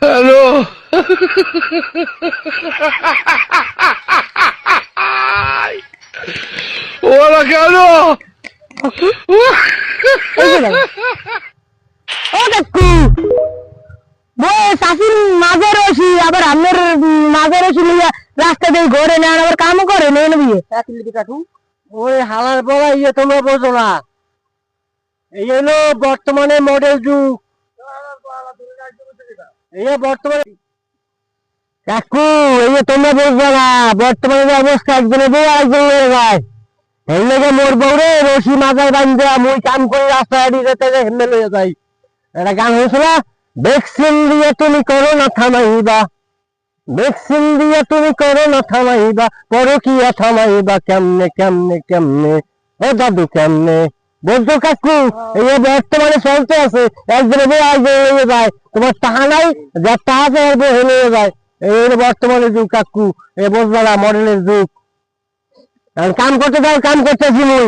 hello ওরা কেন ও কাকু শাশুর মাঝে রয়েছি আবার আমার মাঝে রয়েছি রাস্তা দিয়ে ঘরে নেন আবার কামও করে নেন বিয়ে কাকু ওই হালার পড়া ইয়ে তোমরা বোঝো না এই হলো বর্তমানে মডেল যুগ এই বর্তমানে কাকু এই যে তোমরা বুঝবে না বর্তমানে যে অবস্থা একজনে বউ আরেকজন হয়ে যায় এই লেগে মোর বউরে রশি মাথায় বাঁধতে মুই কাম করে রাস্তায় যেতে হেমেল হয়ে যাই একটা গান হয়েছিল ভ্যাকসিন দিয়ে তুমি করো না থামাইবা ভ্যাকসিন দিয়ে তুমি করো না থামাইবা পরকিয়া থামাইবা কেমনে কেমনে কেমনে ও দাদু কেমনে বলতো কাকু এই বর্তমানে চলতে আছে একজনে বউ আরেকজন হয়ে যায় তোমার টাহা নাই যার টাহা আছে বউ হয়ে যায় এই বর্তমানে যুগ কাকু এ বুঝবা না মডেলের যুগ কাম করতে যাও কাম করতেছি মুই